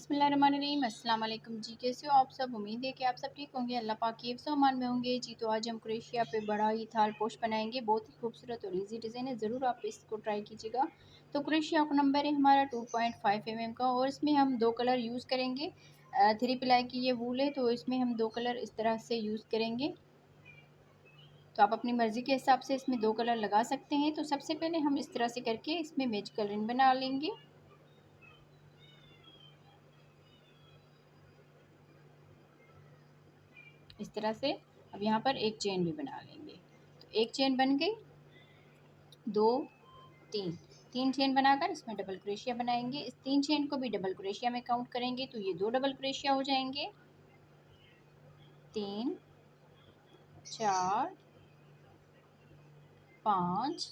बिस्मिल्लाहिर्रहमानिर्रहीम। अस्सलाम वालेकुम जी, कैसे हो आप सब। उम्मीद है कि आप सब ठीक होंगे, अल्लाह पाक के सामान में होंगे जी। तो आज हम क्रोशिया पे बड़ा ही थाल पोश बनाएंगे, बहुत ही खूबसूरत और इजी डिज़ाइन है, ज़रूर आप इसको ट्राई कीजिएगा। तो क्रोशिया का नंबर है हमारा 2.5 mm का, और इसमें हम दो कलर यूज़ करेंगे। 3 प्लाई की ये वूल है, तो इसमें हम दो कलर इस तरह से यूज़ करेंगे। तो आप अपनी मर्ज़ी के हिसाब से इसमें दो कलर लगा सकते हैं। तो सबसे पहले हम इस तरह से करके इसमें मैच कलरिंग बना लेंगे इस तरह से। अब यहाँ पर एक चेन भी बना लेंगे, तो एक चेन बन गई, दो, तीन, तीन चेन बनाकर इसमें डबल क्रोशिया बनाएंगे। इस तीन चेन को भी डबल क्रोशिया में काउंट करेंगे, तो ये दो डबल क्रोशिया हो जाएंगे। तीन, चार, पाँच,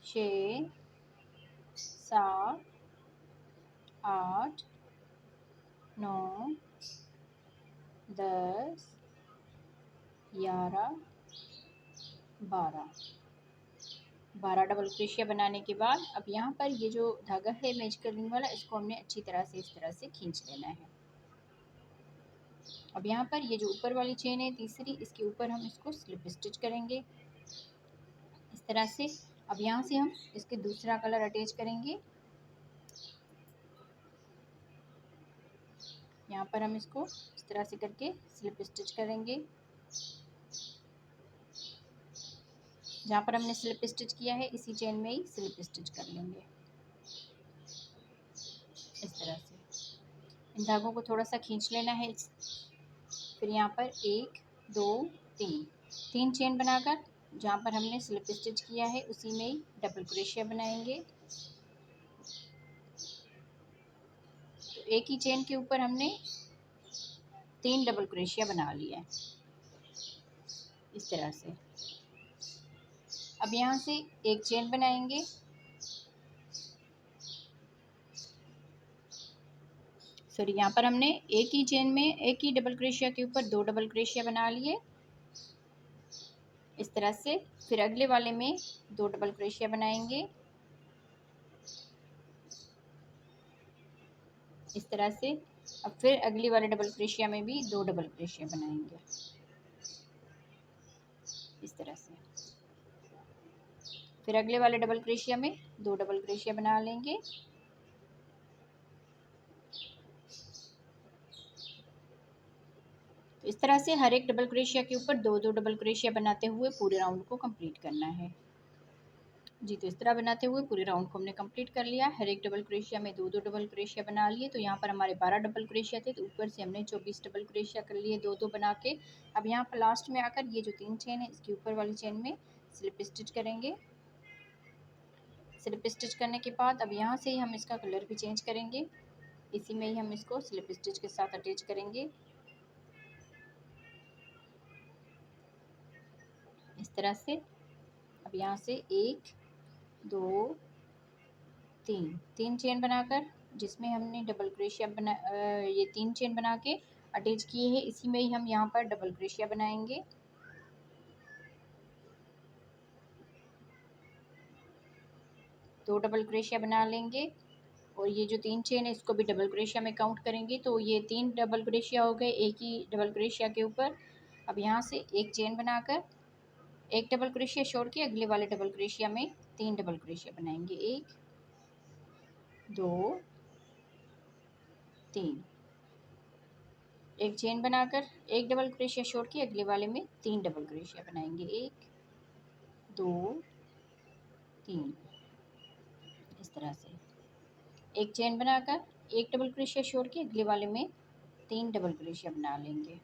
छः, सात, आठ, नौ, 10, 11, 12 डबल क्रोशिया बनाने के बाद अब यहाँ पर ये जो धागा है मैच कलरिंग वाला, इसको हमने अच्छी तरह से इस तरह से खींच लेना है। अब यहाँ पर ये जो ऊपर वाली चेन है तीसरी, इसके ऊपर हम इसको स्लिप स्टिच करेंगे इस तरह से। अब यहाँ से हम इसके दूसरा कलर अटैच करेंगे, यहाँ पर हम इसको इस तरह से करके स्लिप स्टिच करेंगे। जहाँ पर हमने स्लिप स्टिच किया है इसी चेन में ही स्लिप स्टिच कर लेंगे इस तरह से। इन धागों को थोड़ा सा खींच लेना है। फिर यहाँ पर एक, दो, तीन, तीन चेन बनाकर जहाँ पर हमने स्लिप स्टिच किया है उसी में ही डबल क्रोशिया बनाएंगे। तो एक ही चेन के ऊपर हमने तीन डबल क्रोशिया बना लिया है इस तरह से। अब यहाँ से एक चेन बनाएंगे, सॉरी यहाँ पर हमने एक ही चेन में एक ही डबल क्रोशिया के ऊपर दो डबल क्रोशिया बना लिए इस तरह से। फिर अगले वाले में दो डबल क्रोशिया बनाएंगे इस तरह से। अब फिर अगली वाले डबल क्रोशिया में भी दो डबल क्रोशिया बनाएंगे इस तरह से। फिर अगले वाले डबल क्रोशिया में दो डबल क्रोशिया बना लेंगे। तो इस तरह से हर एक डबल क्रोशिया के ऊपर दो दो डबल क्रोशिया बनाते हुए पूरे राउंड को कंप्लीट करना है जी। तो इस तरह बनाते हुए पूरे राउंड को हमने कंप्लीट कर लिया। हर एक डबल क्रोशिया में दो दो डबल क्रोशिया बना लिए। तो यहाँ पर हमारे 12 डबल क्रोशिया थे, तो ऊपर से हमने 24 डबल क्रोशिया कर लिए दो दो बना के। अब यहाँ पर लास्ट में आकर ये जो तीन चेन है इसके ऊपर वाली चेन में स्लिप स्टिच करेंगे। स्लिप स्टिच करने के बाद अब यहाँ से ही हम इसका कलर भी चेंज करेंगे, इसी में ही हम इसको स्लिप स्टिच के साथ अटैच करेंगे इस तरह से। अब यहाँ से एक, दो, तीन, तीन चेन बनाकर जिसमें हमने डबल क्रोशिया बना ये तीन चेन बना के अटैच किए हैं, इसी में ही हम यहाँ पर डबल क्रोशिया बनाएंगे। दो डबल क्रोशिया बना लेंगे और ये जो तीन चेन है इसको भी डबल क्रोशिया में काउंट करेंगे। तो ये तीन डबल क्रोशिया हो गए एक ही डबल क्रोशिया के ऊपर। अब यहाँ से एक चेन बनाकर एक डबल क्रोशिया छोड़ के अगले वाले डबल क्रोशिया में तीन डबल क्रोशिया बनाएंगे, एक, दो, तीन। एक चेन बनाकर एक डबल क्रोशिया छोड़ के अगले वाले में तीन डबल क्रोशिया बनाएंगे, एक, दो, तीन इस तरह से। एक चेन बनाकर एक डबल क्रोशिया छोड़ के अगले वाले में तीन डबल क्रोशिया बना लेंगे।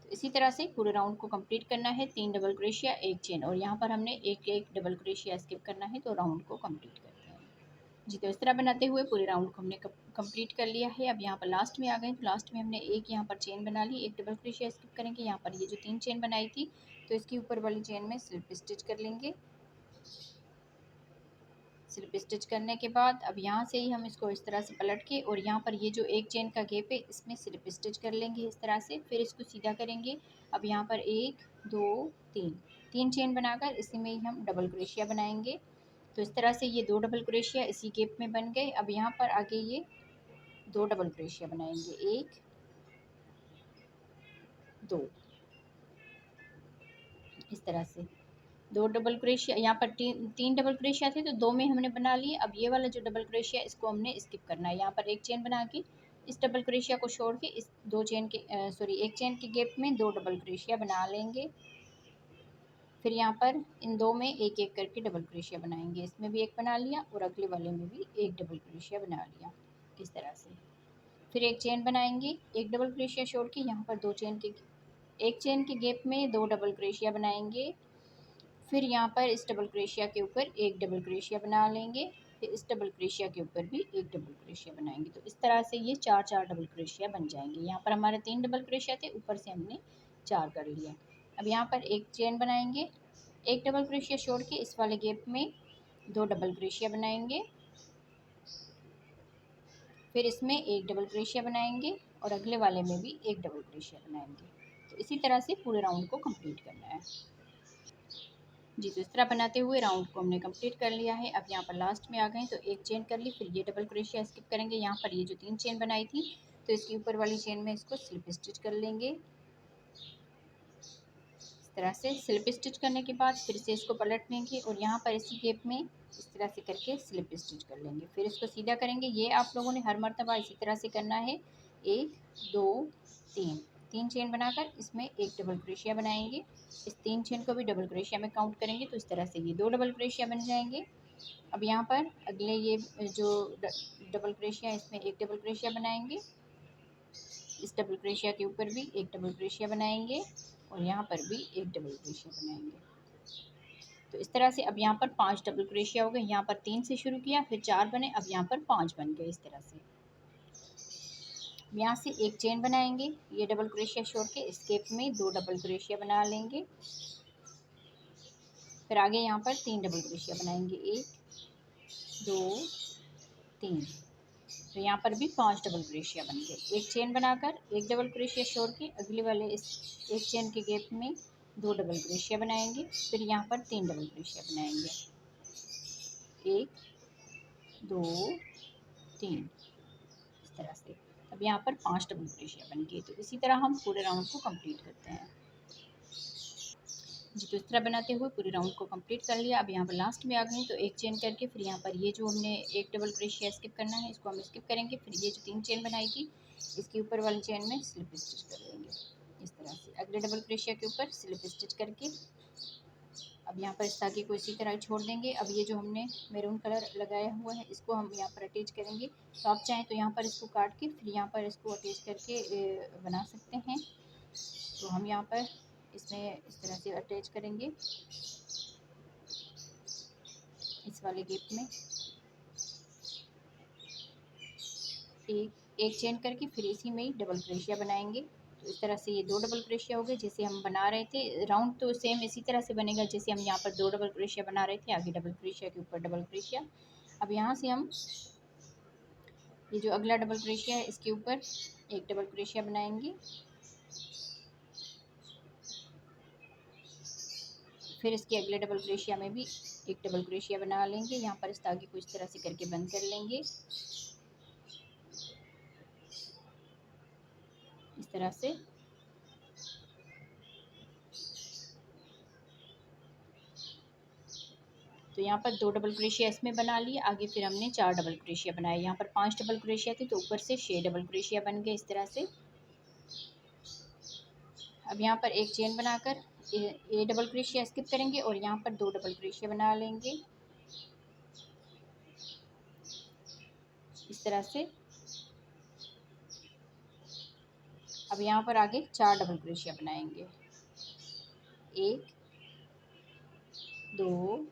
तो इसी तरह से पूरे राउंड को कंप्लीट करना है, तीन डबल क्रोशिया एक चेन, और यहाँ पर हमने एक एक डबल क्रोशिया स्किप करना है, तो राउंड को कंप्लीट करते हैं जी। तो इस तरह बनाते हुए पूरे राउंड को हमने कंप्लीट कर लिया है। अब यहाँ पर लास्ट में आ गए, तो लास्ट में हमने एक यहाँ पर चेन बना ली, एक डबल क्रोशिया स्किप करेंगे। यहाँ पर ये जो तीन चेन बनाई थी तो इसके ऊपर वाली चेन में स्लिप स्टिच कर लेंगे। स्लिप स्टिच करने के बाद अब यहाँ से ही हम इसको इस तरह से पलट के और यहाँ पर ये जो एक चेन का गैप है इसमें स्लिप स्टिच कर लेंगे इस तरह से। फिर इसको सीधा करेंगे। अब यहाँ पर एक, 2 3 3 चेन बनाकर इसी में ही हम डबल क्रोशिया बनाएंगे। तो इस तरह से ये 2 डबल क्रोशिया इसी गैप में बन गए। अब यहाँ पर आगे ये 2 डबल क्रोशिया बनाएंगे, 1 2, इस तरह से 2 डबल क्रोशिया। यहाँ पर तीन डबल क्रोशिया थे तो 2 में हमने बना लिए। अब ये वाला जो डबल क्रोशिया इसको हमने स्किप करना है। यहाँ पर एक चेन बना के इस डबल क्रोशिया को छोड़ के इस दो चेन के एक चेन के गैप में 2 डबल क्रोशिया बना लेंगे। फिर यहाँ पर इन 2 में एक एक करके डबल क्रोशिया बनाएंगे। इसमें भी एक बना लिया और अगले वाले में भी एक डबल क्रोशिया बना लिया, इस तरह से। फिर एक चेन बनाएंगे, एक डबल क्रोशिया छोड़ के यहाँ पर एक चेन के गैप में 2 डबल क्रोशिया बनाएंगे। फिर यहाँ पर इस डबल क्रोशिया के ऊपर एक डबल क्रोशिया बना लेंगे। फिर इस डबल क्रोशिया के ऊपर भी एक डबल क्रोशिया बनाएंगे। तो इस तरह से ये 4 डबल क्रोशिया बन जाएंगे। यहाँ पर हमारे 3 डबल क्रोशिया थे, ऊपर से हमने 4 कर लिया। अब यहाँ पर एक चेन बनाएंगे, एक डबल क्रोशिया छोड़ के इस वाले गैप में 2 डबल क्रोशिया बनाएंगे। फिर इसमें एक डबल क्रोशिया बनाएंगे और अगले वाले में भी एक डबल क्रोशिया बनाएंगे। तो इसी तरह से पूरे राउंड को कंप्लीट करना है जी। तो इस तरह बनाते हुए राउंड को हमने कंप्लीट कर लिया है। अब यहाँ पर लास्ट में आ गए तो एक चेन कर ली, फिर ये डबल क्रोशिया स्किप करेंगे। यहाँ पर ये जो 3 चेन बनाई थी तो इसके ऊपर वाली चेन में इसको स्लिप स्टिच कर लेंगे। इस तरह से स्लिप स्टिच करने के बाद फिर से इसको पलट लेंगे और यहाँ पर इसी गैप में इस तरह से करके स्लिप स्टिच कर लेंगे। फिर इसको सीधा करेंगे। ये आप लोगों ने हर मर्तबा इसी तरह से करना है। 1 2 3 3 चेन बनाकर इसमें एक डबल क्रोशिया बनाएंगे। इस 3 चेन को भी डबल क्रोशिया में काउंट करेंगे तो इस तरह से ये 2 डबल क्रोशिया बन जाएंगे। अब यहाँ पर अगले ये जो डबल क्रोशिया इसमें एक डबल क्रोशिया बनाएंगे। इस डबल क्रोशिया के ऊपर भी एक डबल क्रोशिया बनाएंगे और यहाँ पर भी एक डबल क्रोशिया बनाएंगे। तो इस तरह से अब यहाँ पर 5 डबल क्रोशिया हो गए। यहाँ पर 3 से शुरू किया, फिर 4 बने, अब यहाँ पर 5 बन गए। इस तरह से यहाँ से एक चेन बनाएंगे, ये डबल क्रोशिया छोड़ के इस गैप में 2 डबल क्रोशिया बना लेंगे। फिर आगे यहाँ पर 3 डबल क्रोशिया बनाएंगे, 1 2 3। तो यहाँ पर भी 5 डबल क्रोशिया बन गए। एक चेन बनाकर एक डबल क्रोशिया छोड़ के अगले वाले इस एक चेन के गैप में 2 डबल क्रोशिया बनाएंगे। फिर यहाँ पर 3 डबल क्रोशिया बनाएंगे, 1 2 3, इस तरह से। अब यहाँ पर 5 डबल क्रोशिया बन गए। तो इसी तरह हम पूरे राउंड को कंप्लीट करते हैं जी। तो इस तरह बनाते हुए पूरे राउंड को कंप्लीट कर लिया। अब यहाँ पर लास्ट में आ गए तो एक चेन करके फिर यहाँ पर ये जो हमने एक डबल क्रोशिया स्किप करना है इसको हम स्किप करेंगे। फिर ये जो 3 चेन बनाई थी इसके ऊपर वाली चेन में स्लिप स्टिच कर लेंगे, इस तरह से अगले डबल क्रोशिया के ऊपर स्लिप स्टिच करके। अब यहाँ पर इस धागे को इसी तरह छोड़ देंगे। अब ये जो हमने मैरून कलर लगाया हुआ है इसको हम यहाँ पर अटैच करेंगे। तो आप चाहें तो यहाँ पर इसको काट के फिर यहाँ पर इसको अटैच करके बना सकते हैं। तो हम यहाँ पर इसमें इस तरह से अटैच करेंगे इस वाले गैप में एक चेन करके फिर इसी में ही डबल क्रोशिया बनाएंगे। तो इस तरह से ये 2 डबल क्रोशिया हो गए जैसे हम बना रहे थे। राउंड तो सेम इसी तरह से बनेगा जैसे हम यहाँ पर 2 डबल क्रोशिया बना रहे थे, आगे डबल क्रोशिया के ऊपर डबल क्रोशिया। अब यहाँ से हम ये जो अगला डबल क्रोशिया है इसके ऊपर एक डबल क्रोशिया बनाएंगे। फिर इसके अगले डबल क्रोशिया में भी एक डबल क्रोशिया बना लेंगे। यहाँ पर इस धागे को इस तरह से करके बंद कर लेंगे, इस तरह से। तो यहाँ पर 2 डबल क्रोशिया इसमें बना लिए, आगे फिर हमने 4 डबल क्रोशिया बनाए। यहाँ पर 5 डबल क्रोशिया थे तो ऊपर से 6 डबल क्रोशिया बन गए, इस तरह से। अब यहाँ पर एक चेन बनाकर ये डबल क्रोशिया स्किप करेंगे और यहाँ पर 2 डबल क्रोशिया बना लेंगे, इस तरह से। अब यहाँ पर आगे 4 डबल क्रोशिया बनाएंगे, 1 2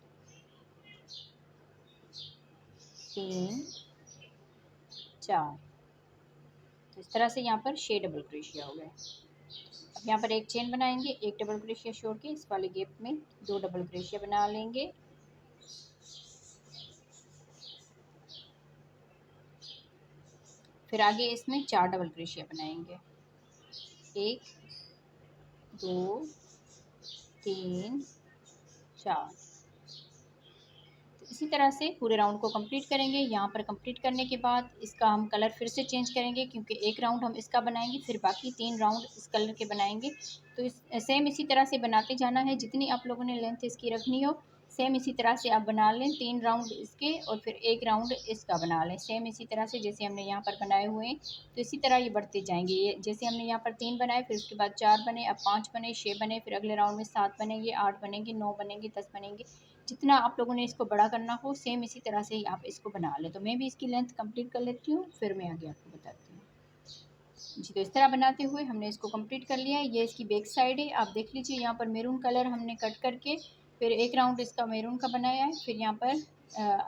3 4। तो इस तरह से यहाँ पर 6 डबल क्रोशिया हो गए। अब यहाँ पर एक चेन बनाएंगे, एक डबल क्रोशिया छोड़ के इस वाले गैप में 2 डबल क्रोशिया बना लेंगे। फिर आगे इसमें 4 डबल क्रोशिया बनाएंगे, 1 2 3 4। तो इसी तरह से पूरे राउंड को कंप्लीट करेंगे। यहाँ पर कंप्लीट करने के बाद इसका हम कलर फिर से चेंज करेंगे, क्योंकि एक राउंड हम इसका बनाएंगे, फिर बाकी 3 राउंड इस कलर के बनाएंगे। तो सेम इसी तरह से बनाते जाना है। जितनी आप लोगों ने लेंथ इसकी रखनी हो, सेम इसी तरह से आप बना लें। 3 राउंड इसके और फिर 1 राउंड इसका बना लें, सेम इसी तरह से जैसे हमने यहाँ पर बनाए हुए हैं। तो इसी तरह ये बढ़ते जाएंगे। ये जैसे हमने यहाँ पर 3 बनाए, फिर उसके बाद 4 बने, अब 5 बने, 6 बने, फिर अगले राउंड में 7 बनेंगे, 8 बनेंगे, 9 बनेंगे, 10 बनेंगे। जितना आप लोगों ने इसको बड़ा करना हो, सेम इसी तरह से ही आप इसको बना लें। तो मैं भी इसकी लेंथ कंप्लीट कर लेती हूँ, फिर मैं आगे आपको बताती हूँ। जी, तो इस तरह बनाते हुए हमने इसको कंप्लीट कर लिया है। ये इसकी बैक साइड है, आप देख लीजिए। यहाँ पर मैरून कलर हमने कट करके फिर एक राउंड इसका मैरून का बनाया है। फिर यहाँ पर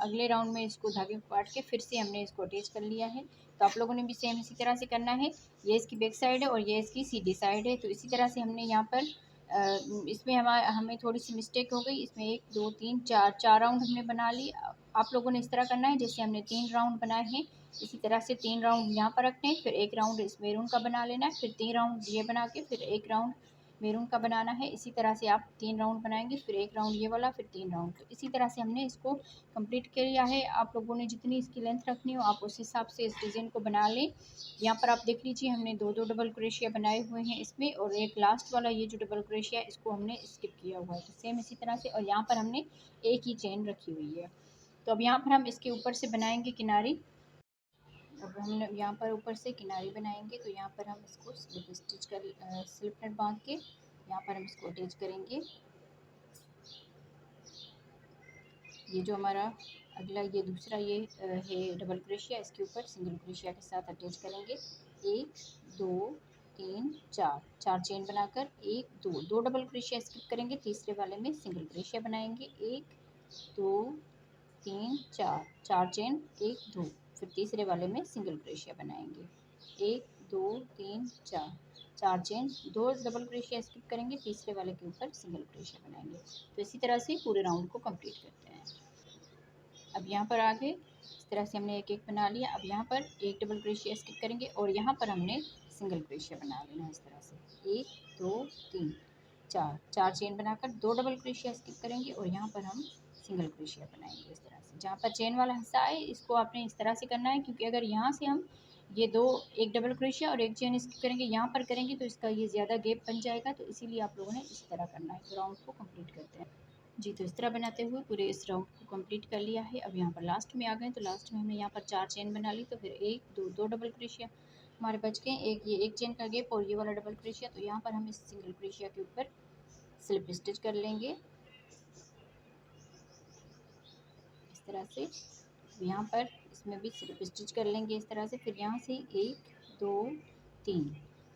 अगले राउंड में इसको धागे को काट के फिर से हमने इसको अटैच कर लिया है। तो आप लोगों ने भी सेम इसी तरह से करना है। ये इसकी बैक साइड है और ये इसकी सीधी साइड है। तो इसी तरह से हमने यहाँ पर इसमें हमें थोड़ी सी मिस्टेक हो गई। इसमें 1 2 3 4 राउंड हमने बना ली। आप लोगों ने इस तरह करना है जैसे हमने 3 राउंड बनाए हैं, इसी तरह से 3 राउंड यहाँ पर रखने हैं, फिर 1 राउंड इस मैरून का बना लेना है, फिर 3 राउंड ये बना के फिर 1 राउंड मैरून का बनाना है। इसी तरह से आप 3 राउंड बनाएंगे, फिर 1 राउंड ये वाला, फिर 3 राउंड। तो इसी तरह से हमने इसको कंप्लीट किया है। आप लोगों ने जितनी इसकी लेंथ रखनी हो, आप उस हिसाब से इस डिज़ाइन को बना लें। यहाँ पर आप देख लीजिए, हमने 2 डबल क्रोशिया बनाए हुए हैं इसमें, और एक लास्ट वाला ये जो डबल क्रोशिया है इसको हमने स्किप किया हुआ है। तो सेम इसी तरह से, और यहाँ पर हमने एक ही चेन रखी हुई है। तो अब यहाँ पर हम इसके ऊपर से बनाएंगे किनारी। अब हम यहाँ पर ऊपर से किनारी बनाएंगे। तो यहाँ पर हम इसको स्लिप स्टिच कर स्लिप नट बांध के यहाँ पर हम इसको अटैच करेंगे। ये जो हमारा अगला ये दूसरा ये है डबल क्रोशिया, इसके ऊपर सिंगल क्रोशिया के साथ अटैच करेंगे। 1 2 3 4 4 चेन बनाकर 1 2 2 डबल क्रोशिया स्किप करेंगे, तीसरे वाले में सिंगल क्रोशिया बनाएंगे। 1 2 3 4 4 चेन 1 2, फिर तीसरे वाले में सिंगल क्रोशिया बनाएंगे। 1 2 3 4 4 चेन 2 डबल क्रोशिया स्किप करेंगे, तीसरे वाले के ऊपर सिंगल क्रोशिया बनाएंगे। तो इसी तरह से पूरे राउंड को कंप्लीट करते हैं। अब यहाँ पर आगे इस तरह से हमने एक एक बना लिया। अब यहाँ पर एक डबल क्रोशिया स्किप करेंगे और यहाँ पर हमने सिंगल क्रोशिया बना लेना है इस तरह से। 1 2 3 4 4 चेन बनाकर 2 डबल क्रोशिया स्किप करेंगे और यहाँ पर हम सिंगल क्रोशिया बनाएंगे इस तरह से। जहाँ पर चेन वाला हिस्सा है इसको आपने इस तरह से करना है, क्योंकि अगर यहाँ से हम ये दो एक डबल क्रोशिया और एक चेन स्किप करेंगे, यहाँ पर करेंगे तो इसका ये ज़्यादा गैप बन जाएगा। तो इसीलिए आप लोगों ने इस तरह करना है। तो राउंड को कंप्लीट करते हैं। जी, तो इस तरह बनाते हुए पूरे इस राउंड को कंप्लीट कर लिया है। अब यहाँ पर लास्ट में आ गए। तो लास्ट में हमने यहाँ पर 4 चेन बना ली। तो फिर 1 2 2 डबल क्रोशिया हमारे बच गए। एक ये एक चेन का गैप और ये वाला डबल क्रोशिया। तो यहाँ पर हम इस सिंगल क्रोशिया के ऊपर स्लिप स्टिच कर लेंगे इस तरह से। यहाँ पर इसमें भी स्लिप स्टिच कर लेंगे इस तरह से। फिर यहाँ से 1 2 3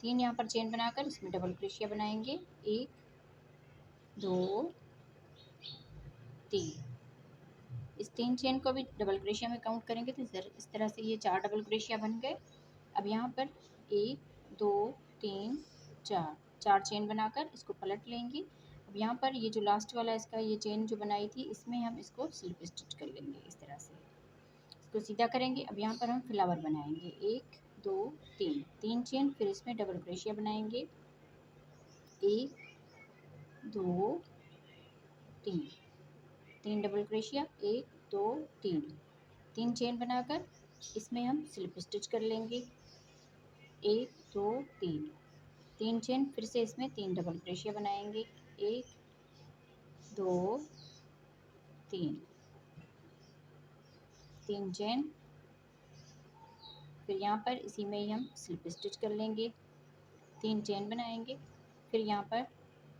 3 यहाँ पर चेन बनाकर इसमें डबल क्रोशिया बनाएंगे। 1 2 3, इस 3 चेन को भी डबल क्रोशिया में काउंट करेंगे तो इस तरह से ये 4 डबल क्रोशिया बन गए। अब यहाँ पर 1 2 3 4 4 चेन बनाकर इसको पलट लेंगे। अब यहाँ पर ये जो लास्ट वाला इसका ये चेन जो बनाई थी, इसमें हम इसको स्लिप स्टिच कर लेंगे इस तरह से। इसको सीधा करेंगे। अब यहाँ पर हम फ्लावर बनाएंगे। 1 2 3 3 चेन, फिर इसमें डबल क्रोशिया बनाएंगे। 1 2 3 3 डबल क्रोशिया, 1 2 3 3 चेन बनाकर इसमें हम स्लिप स्टिच कर लेंगे। 1 2 3 3 चेन, फिर से इसमें 3 डबल क्रोशिया बनाएंगे। 1 2 3 3 चेन, फिर यहाँ पर इसी में ही हम स्लिप स्टिच कर लेंगे। 3 चेन बनाएंगे, फिर यहाँ पर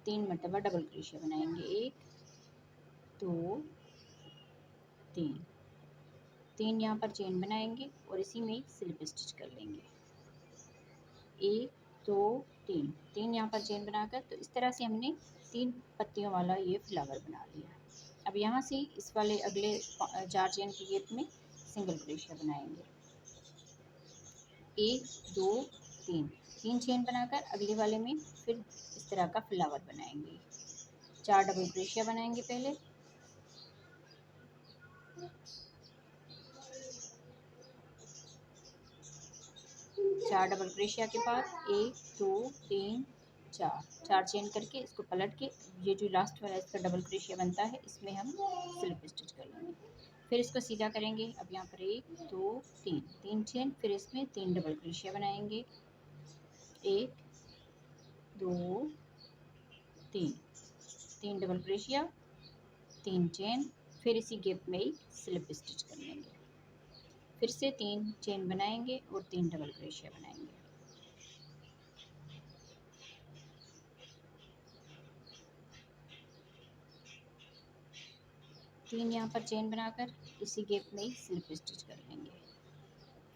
3 मरतबा डबल क्रोशिया बनाएंगे। 1 2 3 3 यहाँ पर चेन बनाएंगे और इसी में ही स्लिप स्टिच कर लेंगे। 1 2 3 3 यहाँ पर चेन बनाकर, तो इस तरह से हमने 3 पत्तियों वाला ये फ्लावर बना लिया। अब यहाँ से इस वाले अगले 4 चेन के गैप में सिंगल क्रोशिया बनाएंगे। 1 2 3 3 चेन बनाकर अगले वाले में फिर इस तरह का फ्लावर बनाएंगे। 4 डबल क्रोशिया बनाएंगे पहले, चार डबल क्रोशिया के बाद 1 2 3 चार चेन करके इसको पलट के ये जो लास्ट वाला इसका डबल क्रोशिया बनता है इसमें हम स्लिप स्टिच कर लेंगे। फिर इसको सीधा करेंगे। अब यहाँ पर 1 2 3 चेन, फिर इसमें 3 डबल क्रोशिया बनाएंगे। 1 2 3 डबल क्रोशिया, 3 चेन, फिर इसी गैप में ही स्लिप स्टिच कर लेंगे। फिर से 3 चेन बनाएंगे और 3 डबल क्रोशिया बनाएंगे। तीन यहाँ पर चेन बनाकर इसी गैप में ही स्लिप स्टिच कर लेंगे।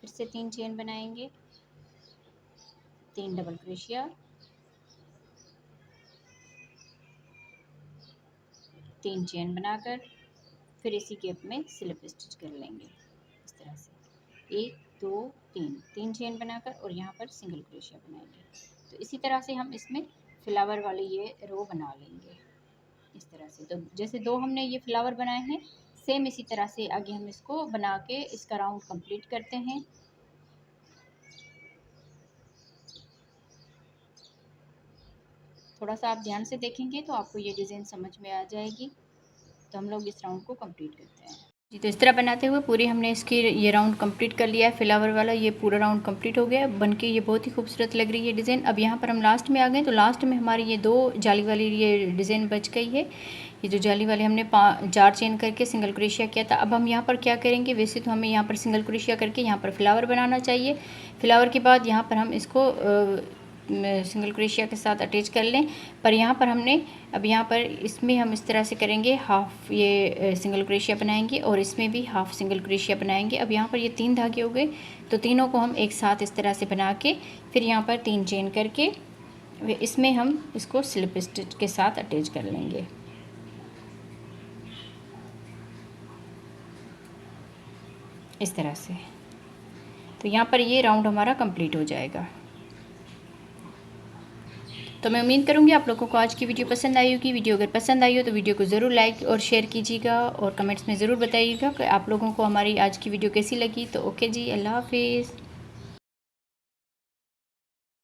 फिर से 3 चेन बनाएंगे, 3 डबल क्रोशिया, 3 चेन बनाकर फिर इसी गैप में स्लिप स्टिच कर लेंगे। इस तरह से 1 2 3 चेन बनाकर और यहाँ पर सिंगल क्रोशिया बनाएंगे। तो इसी तरह से हम इसमें फ्लावर वाले ये रो बना लेंगे इस तरह से। तो जैसे 2 हमने ये फ्लावर बनाए हैं, सेम इसी तरह से आगे हम इसको बना के इसका राउंड कंप्लीट करते हैं। थोड़ा सा आप ध्यान से देखेंगे तो आपको ये डिज़ाइन समझ में आ जाएगी। तो हम लोग इस राउंड को कंप्लीट करते हैं जी। तो इस तरह बनाते हुए पूरी हमने इसकी ये राउंड कंप्लीट कर लिया है। फ्लावर वाला ये पूरा राउंड कंप्लीट हो गया बन के। ये बहुत ही खूबसूरत लग रही है डिज़ाइन। अब यहाँ पर हम लास्ट में आ गए। तो लास्ट में हमारी ये 2 जाली वाली ये डिज़ाइन बच गई है। ये जो जाली वाले हमने 4 चेन करके सिंगल क्रोशिया किया था। अब हम यहाँ पर क्या करेंगे, वैसे तो हमें यहाँ पर सिंगल क्रोशिया करके यहाँ पर फ्लावर बनाना चाहिए। फ्लावर के बाद यहाँ पर हम इसको सिंगल क्रोशिया के साथ अटैच कर लें। पर यहाँ पर हमने अब यहाँ पर इसमें हम इस तरह से करेंगे, हाफ ये सिंगल क्रोशिया बनाएंगे और इसमें भी हाफ सिंगल क्रोशिया बनाएंगे। अब यहाँ पर ये 3 धागे हो गए, तो तीनों को हम एक साथ इस तरह से बना के फिर यहाँ पर 3 चेन करके इसमें हम इसको स्लिप स्टिच के साथ अटैच कर लेंगे इस तरह से। तो यहाँ पर ये राउंड हमारा कंप्लीट हो जाएगा। तो मैं उम्मीद करूँगी आप लोगों को आज की वीडियो पसंद आई होगी। वीडियो अगर पसंद आई हो तो वीडियो को ज़रूर लाइक और शेयर कीजिएगा और कमेंट्स में ज़रूर बताइएगा कि आप लोगों को हमारी आज की वीडियो कैसी लगी। तो ओके जी, अल्लाह हाफिज़।